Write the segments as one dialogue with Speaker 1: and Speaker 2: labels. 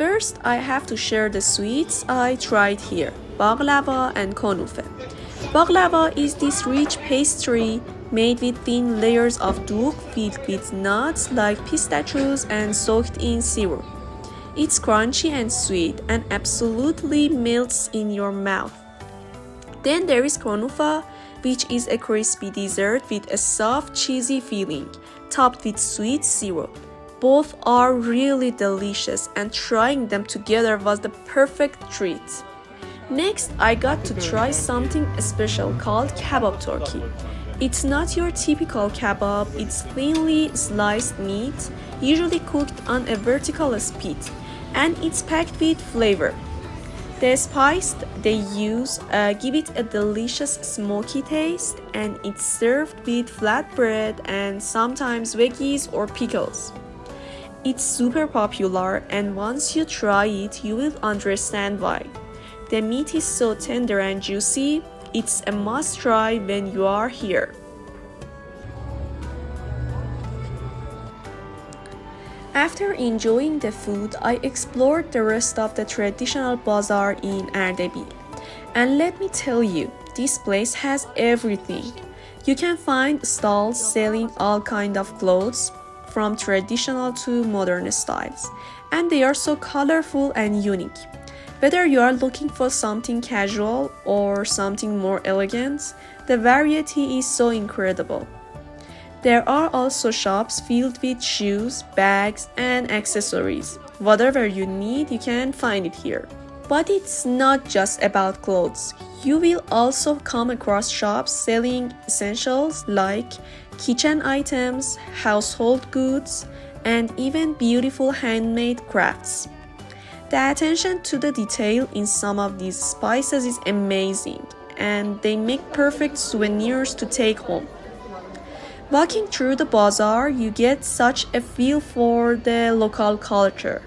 Speaker 1: First, I have to share the sweets I tried here, Bağlava and Konofa. Bağlava is this rich pastry made with thin layers of dough filled with nuts like pistachios and soaked in syrup. It's crunchy and sweet and absolutely melts in your mouth. Then there is Konofa, which is a crispy dessert with a soft, cheesy filling, topped with sweet syrup. Both are really delicious, and trying them together was the perfect treat. Next, I got to try something special called kebab turkey. It's not your typical kebab, it's thinly sliced meat, usually cooked on a vertical spit, and it's packed with flavor. The spice they use give it a delicious smoky taste, and it's served with flatbread and sometimes veggies or pickles. It's super popular, and once you try it, you will understand why. The meat is so tender and juicy, it's a must try when you are here. After enjoying the food, I explored the rest of the traditional bazaar in Ardabil. And let me tell you, this place has everything. You can find stalls selling all kinds of clothes, from traditional to modern styles, and they are so colorful and unique. Whether you are looking for something casual or something more elegant, the variety is so incredible. There are also shops filled with shoes, bags, and accessories. Whatever you need, you can find it here. But it's not just about clothes. You will also come across shops selling essentials like kitchen items, household goods, and even beautiful handmade crafts. The attention to the detail in some of these spices is amazing, and they make perfect souvenirs to take home. Walking through the bazaar, you get such a feel for the local culture.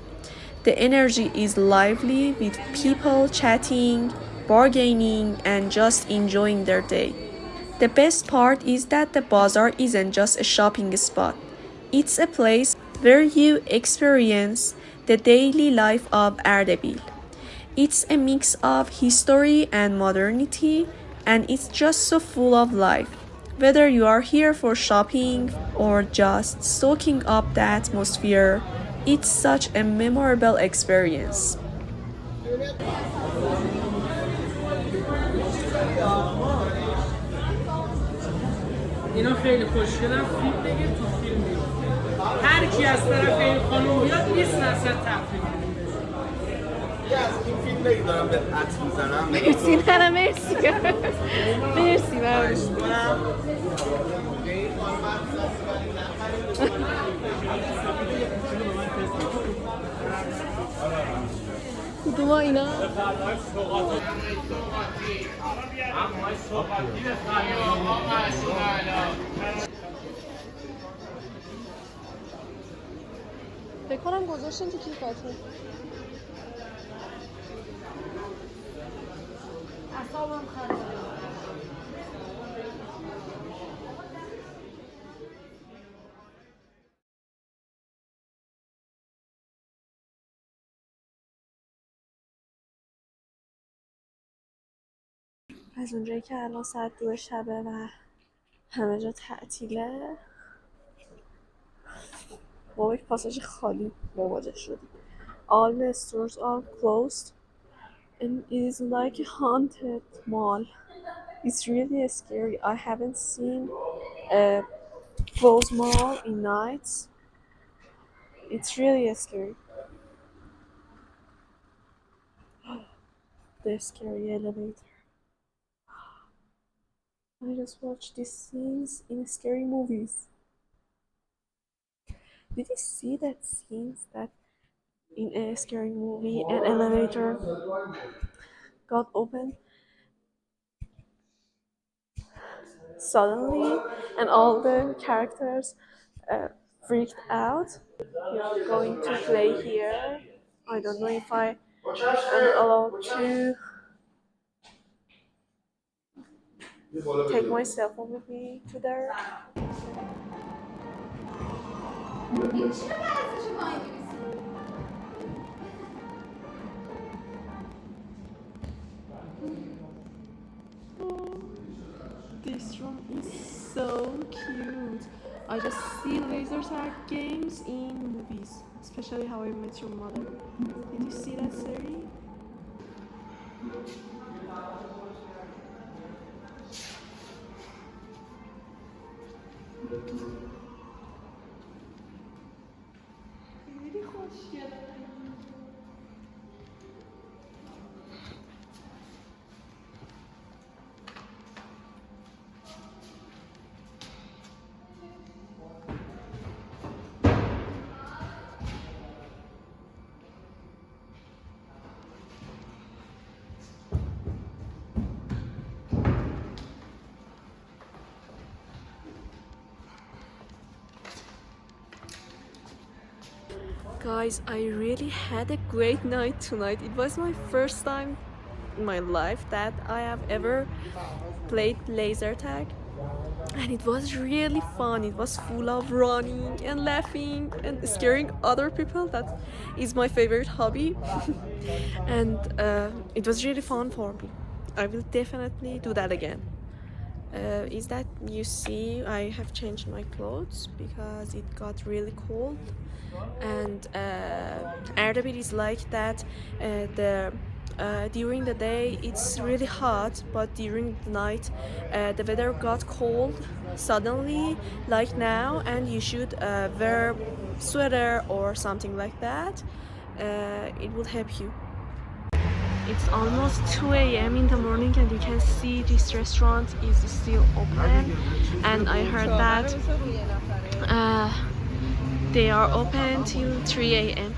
Speaker 1: The energy is lively with people chatting, bargaining, and just enjoying their day. The best part is that the bazaar isn't just a shopping spot. It's a place where you experience the daily life of Ardabil. It's a mix of history and modernity, and it's just so full of life. Whether you are here for shopping or just soaking up the atmosphere, it's such a memorable experience.
Speaker 2: اینا خیلی خوشگلن فیلم بگیر تو فیلم بگیر هر کی از طرف این خانم بیاد 20% تخفیف میدیم
Speaker 3: از این فیلم بگیر دارم به عطر میزنم
Speaker 1: مرسی نه مرسی مرسی
Speaker 3: کنم
Speaker 1: کدوم اینا؟ فکر کنم گذاشتین تو کیفاتون. اعصابم خراب. از اونجایی که الان ساعت 2 شبه و همه جا تعطیله با یک پاساژ خالی مواجه شدیم. All the stores are closed and it is like a haunted mall. It's really scary. I haven't seen a closed mall in nights. It's really scary. The scary elevator. I just watched these scenes in scary movies. Did you see that scenes that in a scary movie an elevator got open suddenly and all the characters freaked out? We are going to play here. I don't know if I am allowed to take my cell phone with me to there. I just see laser tag games in movies, especially How I Met Your Mother. Did you see that series? خیلی خوشگله. Guys, I really had a great night tonight. It was my first time in my life that I have ever played laser tag, and it was really fun. It was full of running and laughing and scaring other people. That is my favorite hobby. And it was really fun for me. I will definitely do that again. Is that you see I have changed my clothes because it got really cold, and Ardabil is like that. During the day it's really hot, but during the night the weather got cold suddenly, like now, and you should wear sweater or something like that. It will help you. It's almost 2 a.m. in the morning, and you can see this restaurant is still open, and I heard that they are open till 3 a.m.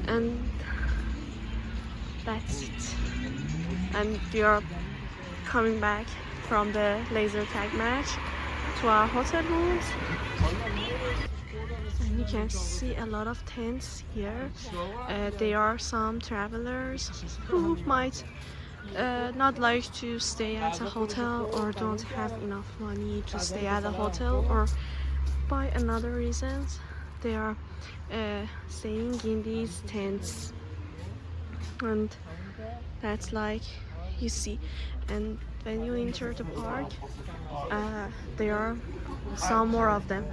Speaker 1: and that's it. And we are coming back from the laser tag match to our hotel rooms. And you can see a lot of tents here. There are some travelers who might not like to stay at a hotel, or don't have enough money to stay at a hotel, or by another reasons they are staying in these tents. And that's like you see. And when you enter the park, there are some more of them.